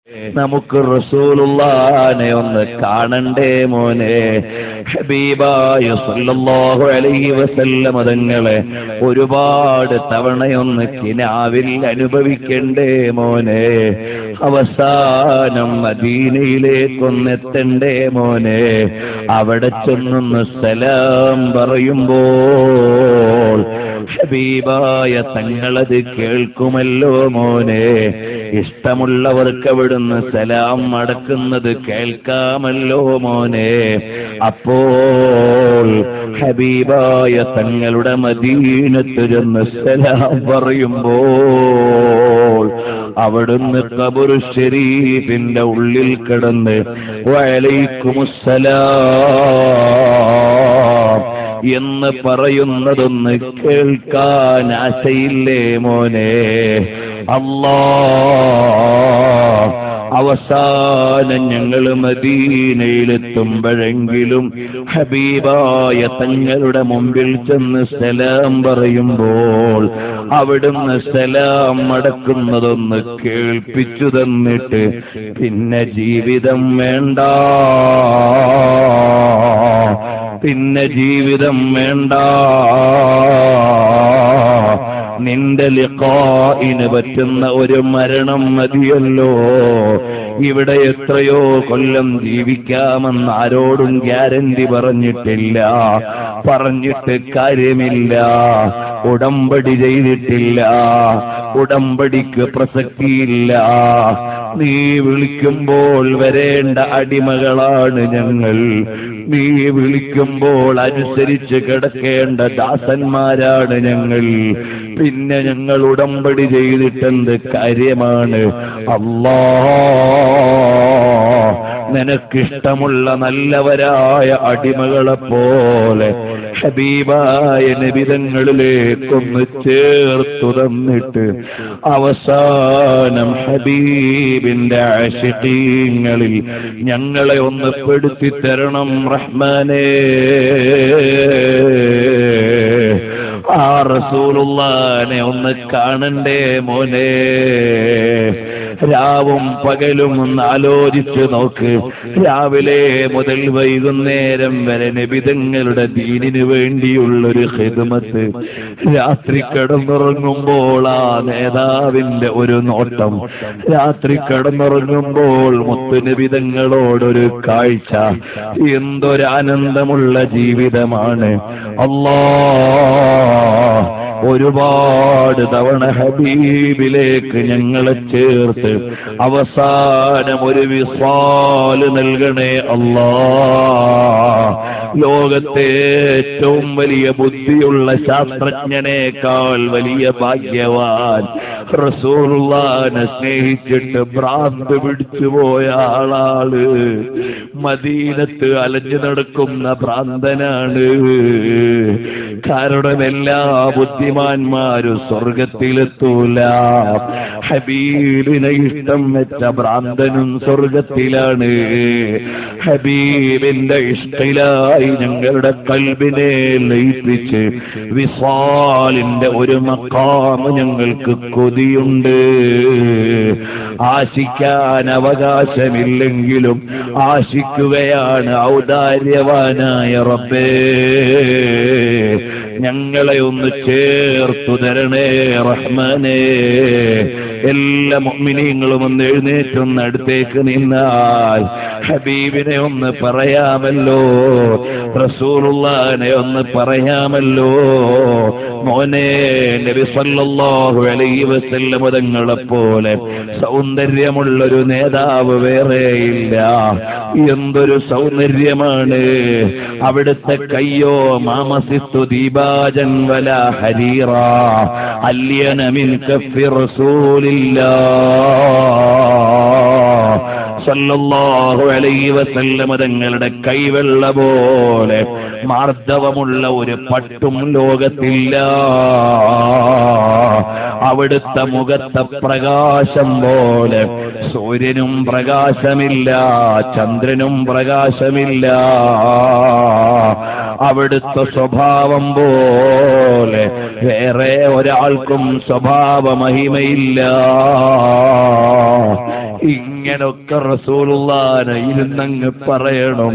നമുക്ക് റസൂലുള്ളാഹിനെ ഒന്ന് കാണണ്ടേ മോനെ. ഹബീബായ സല്ലല്ലാഹു അലൈഹി വസല്ലം തങ്ങളെ ഒരുപാട് തവണയൊന്ന് കിനാവിൽ അനുഭവിക്കണ്ടേ മോനെ. അവസാനം മദീനയിലേക്കൊന്നെത്തണ്ടേ മോനെ. അവിടെ ചെന്നൊന്ന് സലാം പറയുമ്പോൾ ഹബീബായ തങ്ങളത് കേൾക്കുമല്ലോ മോനെ. ഇഷ്ടമുള്ളവർക്ക് അവിടുന്ന് സലാം മടക്കുന്നത് കേൾക്കാമല്ലോ മോനെ. അപ്പോൾ ഹബീബായ തങ്ങളുടെ മദീനത്ത് ചെന്ന് സലാം പറയുമ്പോൾ അവിടുന്ന് ഖബറു ശരീഫിന്റെ ഉള്ളിൽ കിടന്ന് വഅലൈക്കുമുസ്സലാം എന്ന് പറയുന്നതൊന്ന് കേൾക്കാൻ ആശയില്ലേ മോനെ. അല്ലാഹ് അവസാനം ഞങ്ങൾ മദീനയിലെത്തുമ്പോഴെങ്കിലും ഹബീബായ തങ്ങളുടെ മുമ്പിൽ ചെന്ന് സലാം പറയുമ്പോൾ അവിടുന്ന് സലാം മടക്കുന്നതൊന്ന് കേൾപ്പിച്ചു തന്നിട്ട് പിന്നെ ജീവിതം വേണ്ട, പിന്നെ ജീവിതം വേണ്ട, നിന്റെ ലിഖാഇന് പറ്റുന്ന ഒരു മരണം മതിയല്ലോ. ഇവിടെ എത്രയോ കൊല്ലം ജീവിക്കാമെന്ന് ആരോടും ഗ്യാരണ്ടി പറഞ്ഞിട്ടില്ല, പറഞ്ഞിട്ട് കാര്യമില്ല. ഉടമ്പടി ചെയ്തിട്ടില്ല, ഉടമ്പടിക്ക് പ്രസക്തിയില്ല. നീ വിളിക്കുമ്പോൾ വരേണ്ട അടിമകളാണ് ഞങ്ങൾ, നീ വിളിക്കുമ്പോൾ അനുസരിച്ച് കിടക്കേണ്ട ദാസന്മാരാണ് ഞങ്ങൾ. പിന്നെ ഞങ്ങൾ ഉടമ്പടി ചെയ്തിട്ടെന്ത് കാര്യമാണ്? അല്ലാഹ് നിനക്കിഷ്ടമുള്ള നല്ലവരായ അടിമകളെ പോലെ ഹബീബായ നബിതങ്ങളിലേക്കൊന്ന് ചേർത്തു തന്നിട്ട് അവസാനം ഹബീബിന്റെ ആശിഖീങ്ങളിൽ ഞങ്ങളെ ഒന്ന് പെടുത്തി തരണം റഹ്മാനേ. ആ റസൂലുള്ളാഹിനെ ഒന്ന് കാണണ്ടേ മോനെ. രാവും പകലും ഒന്ന് ആലോചിച്ചു നോക്ക്. രാവിലെ മുതൽ വൈകുന്നേരം വരെ നബിതങ്ങളുടെ ദീനിനു വേണ്ടിയുള്ളൊരു ഖിദ്മത്ത്. രാത്രി കിടന്നുറങ്ങുമ്പോൾ ആ നേതാവിന്റെ ഒരു നോട്ടം, രാത്രി കിടന്നുറങ്ങുമ്പോൾ മുത്തുനബിതങ്ങളോടൊരു കാഴ്ച. എന്തൊരാനന്ദമുള്ള ജീവിതമാണ്. അല്ലാഹ് ഒരുപാട് തവണ ഹബീബിലേക്ക് ഞങ്ങളെ ചേർത്ത് അവസാനം ഒരു വിസാല് നൽകണേ അല്ലാഹ്. ലോകത്തെ ഏറ്റവും വലിയ ബുദ്ധിയുള്ള ശാസ്ത്രജ്ഞനേക്കാൾ വലിയ ഭാഗ്യവാൻ റസൂലുള്ളാഹിനെ സ്നേഹിച്ചിട്ട് ഭ്രാന്ത് പിടിച്ചുപോയ ആളാണ്. മദീനത്ത് അലഞ്ഞു നടക്കുന്ന ഭ്രാന്തനാണ്. കാരണം എല്ലാ ബുദ്ധിമാന്മാരും സ്വർഗത്തിലെത്തൂല. ഹബീബിനെ ഇഷ്ടം വെച്ച ഭ്രാന്തനും സ്വർഗത്തിലാണ്. ഹബീബിന്റെ ഇഷ്ടിലായി ഞങ്ങളുടെ കൽബിനെ ലയിപ്പിച്ച് വിസാലിന്റെ ഒരു മഖാം ഞങ്ങൾക്ക് കൊതിയുണ്ട്. ആശിക്കാൻ അവകാശമില്ലെങ്കിലും ആശിക്കുകയാണ് ഔദാര്യവാനായ റബ്ബേ. ഞങ്ങളെ ഒന്ന് ചേർത്തു തരണേ റഹ്മാനേ. എല്ലാ മുഅ്മിനീങ്ങളും ഒന്ന് എഴുന്നേറ്റൊന്ന് അടുത്തേക്ക് നിന്നാൽ ഹബീബിനെ ഒന്ന് പറയാമല്ലോ, റസൂലുള്ളാഹിനെ ഒന്ന് പറയാമല്ലോ. മോനെ, നബി സല്ലല്ലാഹു അലൈഹി വസല്ലം തങ്ങളെ പോലെ സൗന്ദര്യമുള്ളൊരു നേതാവ് വേറെയില്ല. എന്തൊരു സൗന്ദര്യമാണ് അവിടുത്തെ കയ്യോ. മാമസിത്തു ദീപാജൻ വലാ ഹരീറ അല്യന മിൻ കഫി റസൂലില്ലാഹ് സല്ലല്ലാഹു അലൈഹി വസല്ലം തങ്ങളുടെ കൈവെള്ള പോലെ മാർദ്ദവമുള്ള ഒരു പട്ടും ലോകത്തില്ല. അവിടുത്തെ മുഖത്തെ പ്രകാശം പോലെ സൂര്യനും പ്രകാശമില്ല, ചന്ദ്രനും പ്രകാശമില്ല. അവിടുത്തെ സ്വഭാവം പോലെ വേറെ ഒരാൾക്കും സ്വഭാവ മഹിമയില്ല. ഇങ്ങനൊക്കെ റസൂലുള്ളാഹിനെ ഇരുന്നങ്ങ് പറയണം.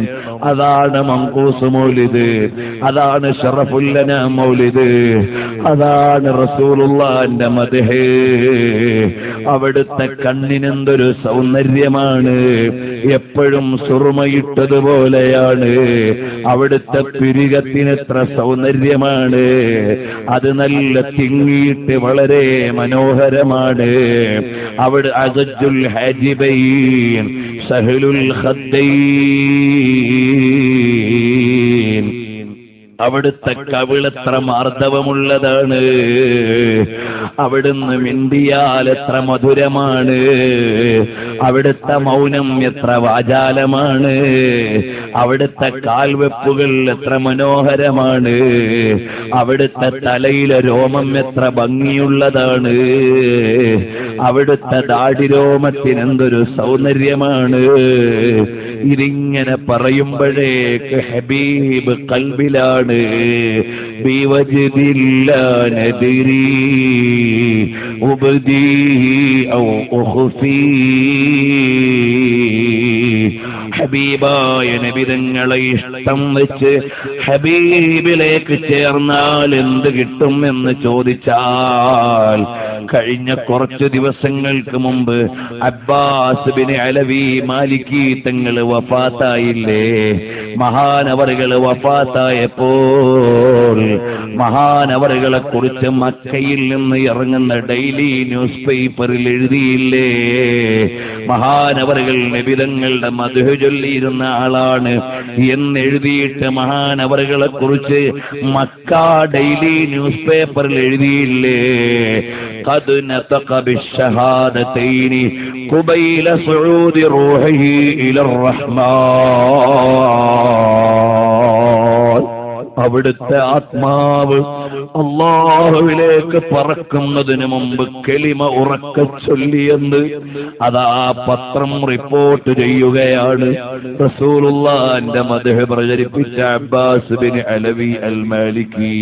അതാണ് മങ്കൂസ് മൗലിദ്, അതാണ് ശറഫുൽ അനാം മൗലിദ്, അതാണ് റസൂലുള്ളാഹിന്റെ മദ്ഹ്. അവിടുത്തെ കണ്ണിനെന്തൊരു സൗന്ദര്യമാണ്, എപ്പോഴും സുറുമയിട്ടതുപോലെയാണ്. അവിടുത്തെ പിരികത്തിനെത്ര സൗന്ദര്യമാണ്, അത് നല്ല തിങ്ങിയിട്ട് വളരെ മനോഹരമാണ്. അവിടെ അസജുൽ ഹാജിബൈൻ സഹലുൽ ഖദ്ദൈൻ, അവിടുത്തെ കവിളെത്ര മാർദ്ദവമുള്ളതാണ്, അവിടുന്ന് മിണ്ടിയാൽ എത്ര മധുരമാണ്, അവിടുത്തെ മൗനം എത്ര വാചാലമാണ്, അവിടുത്തെ കാൽവെപ്പുകൾ എത്ര മനോഹരമാണ്, അവിടുത്തെ തലയിലെ രോമം എത്ര ഭംഗിയുള്ളതാണ്, അവിടുത്തെ ദാഢിരോമത്തിന് എന്തൊരു സൗന്ദര്യമാണ്. ഇതിങ്ങനെ പറയുമ്പോഴേക്ക് ഹബീബ് കൽബിലാണ്. ബിവജ്ദില്ലാ നദിരി ഉബ്ദി ഔ ഉഖ്ഫി, ഹബീബായ നബി തങ്ങളെ ഇഷ്ടം വെച്ച് ഹബീബിലേക്ക് ചേർന്നാൽ എന്ത് കിട്ടും എന്ന് ചോദിച്ചാൽ, കഴിഞ്ഞ കുറച്ച് ദിവസങ്ങൾക്ക് മുമ്പ് അബ്ബാസ് ബിൻ അലവി മാലിക്കി തങ്ങൾ വഫാത്തായില്ലേ? മഹാനവറുകൾ വഫാത്തായപ്പോൾ മഹാനവറുകളെ കുറിച്ച് മക്കയിൽ നിന്ന് ഇറങ്ങുന്ന ഡെയിലി ന്യൂസ് പേപ്പറിൽ എഴുതിയില്ലേ? മഹാനവറുകൾ നബി തങ്ങളുടെ മദ്ഹ് ചൊല്ലിയിരുന്ന ആളാണ് എന്നെഴുതിയിട്ട് മഹാനവറുകളെ കുറിച്ച് മക്ക ഡെയിലി ന്യൂസ് പേപ്പറിൽ എഴുതിയില്ലേ? ഖദ് നതഖ ബിശ്ശഹാദതൈനി ഖുബൈല സുഊദി റൂഹിഹി ഇലർ റഹ്മാൻ. അവിടുത്തെ ആത്മാവ് അല്ലാഹുവിലേക്ക് പറക്കുന്നതിന് മുമ്പ് കലിമ ഉറക്കെ ചൊല്ലിയെന്ന് അതാ പത്രം റിപ്പോർട്ട് ചെയ്യുകയാണ്. റസൂലുള്ളാഹിന്റെ മദ്ഹ് പ്രചരിപ്പിച്ച അബ്ബാസ് ബിൻ അലവി അൽ മാലിക്കി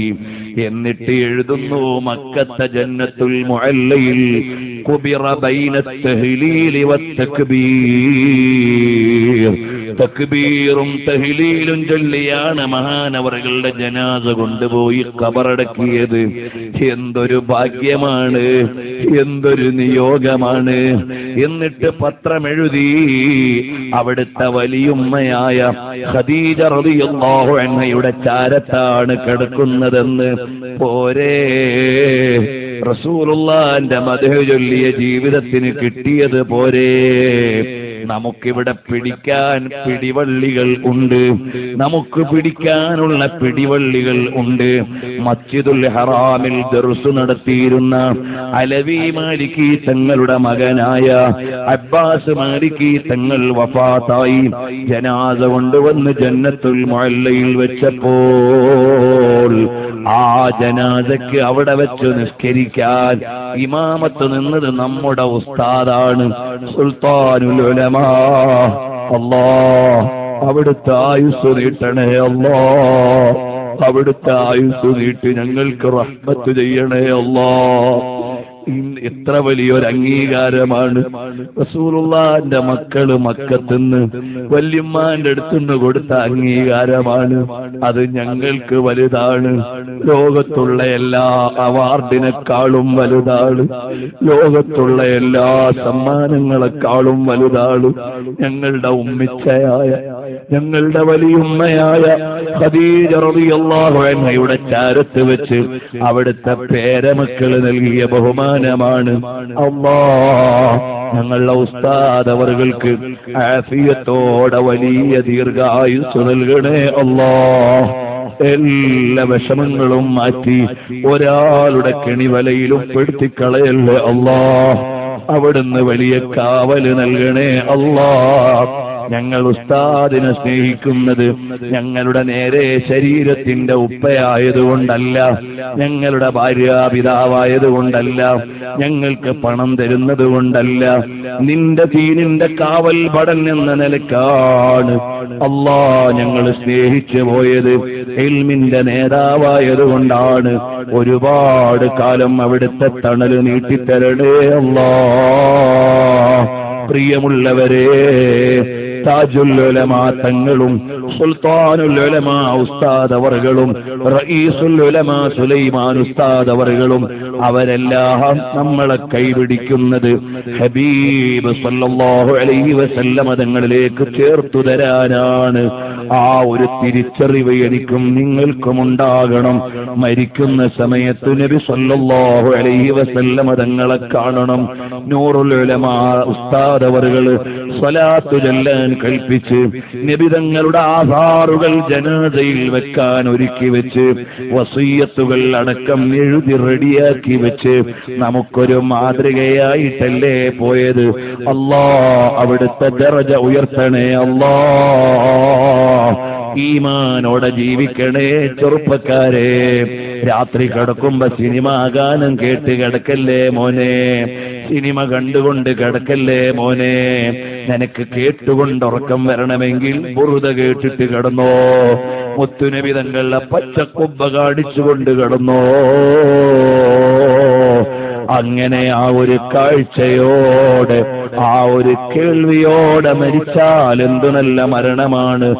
എന്നിട്ട് എഴുതുന്നു, മക്കത്തെ ജന്നത്തുൽ മുഅല്ലയിൽ ഖുബിറ ബൈന തഹ്ലീലി വത്തക്ബീർ, തക്ബീറും തഹ്ലീലും ചൊല്ലിയാണ് മഹാനവറുകളുടെ ജനാസ കൊണ്ടുപോയി ഖബറടക്കിയത്. എന്തൊരു ഭാഗ്യമാണ്, എന്തൊരു നിയോഗമാണ്. എന്നിട്ട് പത്രമെഴുതി അവിടുത്തെ വലിയുമ്മയായ ഖദീജ റളിയല്ലാഹു അൻഹയുടെ ചാരത്താണ് കിടക്കുന്നതെന്ന്. പോരെ, റസൂലുള്ളാഹിന്റെ മദ്ഹ് ചൊല്ലിയ ജീവിതത്തിന് കിട്ടിയത് പോരെ? നമുക്കിവിടെ പിടിക്കാൻ പിടിവള്ളികൾ ഉണ്ട്, നമുക്ക് പിടിക്കാനുള്ള പിടിവള്ളികൾ ഉണ്ട്. മസ്ജിദുൽ ഹറാമിൽ ദർസ് നടത്തിയിരുന്ന അലവി മാലിക്കി തങ്ങളുടെ മകനായ അബ്ബാസ് മാലിക്കി തങ്ങൾ വഫാത്തായി. ജനാസ കൊണ്ടുവന്ന് ജന്നത്തുൽ മുഅല്ലയിൽ വെച്ചപ്പോൾ ആ ജനാസയ്ക്ക് അവിടെ വെച്ച് നിസ്കരിക്കാൻ ഇമാമത്ത് നിന്നത് നമ്മുടെ ഉസ്താദാണ്, സുൽത്താനുൽ ഉലമാ. അല്ലാഹ് അവിടുത്തെ ആയുസ് നീട്ടണേ, അല്ലാഹ് അവിടുത്തെ ആയുസ് നീട്ടി ഞങ്ങൾക്ക് റഹ്മത്ത് ചെയ്യണേ അല്ലാഹ്. എത്ര വലിയൊരു അംഗീകാരമാണ്. റസൂലുള്ളാഹിന്റെ മക്കള് മക്കത്തുനിന്ന് വല്യമ്മാന്റെ അടുത്തുനിന്ന് കൊടുത്ത അംഗീകാരമാണ്. അത് ഞങ്ങൾക്ക് വലുതാണ്, ലോകത്തുള്ള എല്ലാ അവാർഡിനെക്കാളും വലുതാണ്, ലോകത്തുള്ള എല്ലാ സമ്മാനങ്ങളെക്കാളും വലുതാണ്. ഞങ്ങളുടെ ഉമ്മിച്ചയായ, ഞങ്ങളുടെ വലിയുമ്മയായ ഖദീജ റളിയല്ലാഹു അൻഹയുടെ ചാരത്ത് വെച്ച് അവിടുത്തെ പേരമക്കള് നൽകിയ ബഹുമാനമാണ്. അല്ലാഹ് ഞങ്ങളുടെ ഉസ്താദ് അവർക്ക് ആഫിയത്തോടെ വലിയ ദീർഘായുസ് നൽകണേ അല്ലാഹ്. എല്ലാ വിഷമങ്ങളും മാറ്റി ഒരാളുടെ കെണിവലയിലും പെടുത്തിക്കളയല്ലേ അല്ലാഹ്. അവിടുന്ന് വലിയ കാവല് നൽകണേ അല്ലാഹ്. ഞങ്ങൾ ഉസ്താദിനെ സ്നേഹിക്കുന്നത് ഞങ്ങളുടെ നേരെ ശരീരത്തിന്റെ ഉപ്പയായതുകൊണ്ടല്ല, ഞങ്ങളുടെ ഭാര്യാപിതാവായതുകൊണ്ടല്ല, ഞങ്ങൾക്ക് പണം തരുന്നത് കൊണ്ടല്ല, നിന്റെ ദീനിന്റെ കാവൽ ഭടൻ എന്ന നിലക്കാണ് അല്ലാ ഞങ്ങൾ സ്നേഹിച്ചു പോയത്. ഇൽമിന്റെ നേതാവായതുകൊണ്ടാണ്. ഒരുപാട് കാലം അവിടുത്തെ തണല് നീട്ടിത്തരണേ അല്ലാ. പ്രിയമുള്ളവരെ, താജുൽ ഉലമാ തങ്ങളും സുൽത്താനുൽ ഉലമാ ഉസ്താദ് അവറുകളും റഈസുൽ ഉലമാ സുലൈമാൻ ഉസ്താദ് അവറുകളും അവരെല്ലാം നമ്മളെ കൈപിടിക്കുന്നത് ഹബീബ് സല്ലല്ലാഹു അലൈഹി വസല്ലമ തങ്ങളിലേക്ക് ചേർത്തു തരാനാണ്. ആ ഒരു തിരിച്ചറിവ് എനിക്കും നിങ്ങൾക്കും ഉണ്ടാകണം. മരിക്കുന്ന സമയത്ത് നബി സല്ലല്ലാഹു അലൈഹി വസല്ലമ തങ്ങളെ കാണണം. നൂറുൽ ഉലമാ ഉസ്താദ് അവറുകൾ സ്വലാത്ത് ചൊല്ലാൻ കൽപ്പിച്ച് നബി തങ്ങളുടെ ആധാറുകൾ ജനാസയിൽ വെക്കാൻ ഒരുക്കി വെച്ച് വസിയ്യത്തുകൾ അടക്കം എഴുതി റെഡിയാക്കി വെച്ച് നമുക്കൊരു മാതൃകയായിട്ടല്ലേ പോയത്. അല്ലാഹ് അവിടുത്തെ ദറജ ഉയർത്തണേ. അല്ലാഹ് ഈമാനോടെ ജീവിക്കണേ. ചെറുപ്പക്കാരെ, രാത്രി കിടക്കുമ്പോ സിനിമ ഗാനം കേട്ട് കിടക്കല്ലേ മോനെ, സിനിമ കണ്ടുകൊണ്ട് കിടക്കല്ലേ മോനെ. നിനക്ക് കേട്ടുകൊണ്ട് ഉറക്കം വരണമെങ്കിൽ ബുറുദ കേട്ടിട്ട് കിടന്നോ. മുത്തുനബി തങ്ങളുടെ പച്ചക്കൊമ്പ കാണിച്ചുകൊണ്ട് കിടന്നോ. അങ്ങനെ ആ ഒരു കാഴ്ചയോടെ, ആ ഒരു കേൾവിയോടെ മരിച്ചാൽ എന്തു നല്ല മരണമാണ്.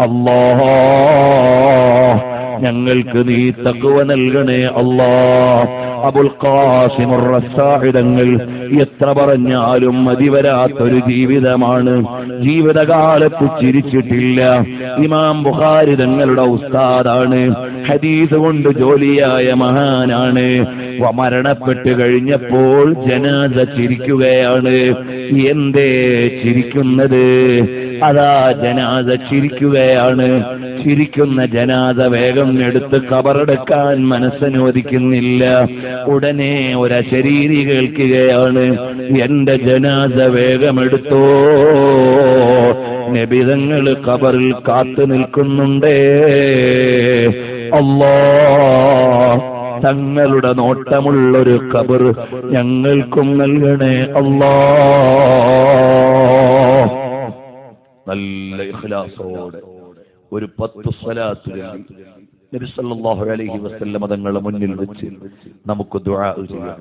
അല്ലാഹ് ഞങ്ങൾക്ക് നീ തഖ്വ നൽകണേ അല്ലാഹ്. അബുൽ ഖാസിം റസാഇ തങ്ങൾ എത്ര പറഞ്ഞാലും മതിവരാത്തൊരു ജീവിതമാണ്. ജീവിതകാലത്ത് ചിരിച്ചിട്ടില്ല. ഇമാം ബുഖാരി തങ്ങളുടെ ഉസ്താദാണ്. ഹദീസ് കൊണ്ട് ജോലിയായ മഹാനാണ്. മരണപ്പെട്ട് കഴിഞ്ഞപ്പോൾ ജനാസ ചിരിക്കുകയാണ്. എന്തേ ചിരിക്കുന്നത്? അതാ ജനാസ ചിരിക്കുകയാണ്. ചിരിക്കുന്ന ജനാസ വേഗം എടുത്ത് ഖബറടക്കാൻ മനസ്സനുവദിക്കുന്നില്ല. ഉടനെ ഒരു അശരീരി കേൾക്കുകയാണ്, എന്റെ ജനാസ വേഗമെടുത്തോ, നബിതങ്ങൾ ഖബറിൽ കാത്തു നിൽക്കുന്നുണ്ടേ. അല്ലാഹ് തങ്ങളുടെ നോട്ടമുള്ളൊരു ഖബർ ഞങ്ങൾക്കും നൽകണേ അല്ലാഹ്. നല്ല ഇഖ്ലാസോടെ ഒരു 10 സ്വലാത്ത് നബി സല്ലല്ലാഹു അലൈഹി വസല്ലം തങ്ങളുടെ മുന്നിൽ വെച്ച് നമുക്ക് ദുആ ചെയ്യാം.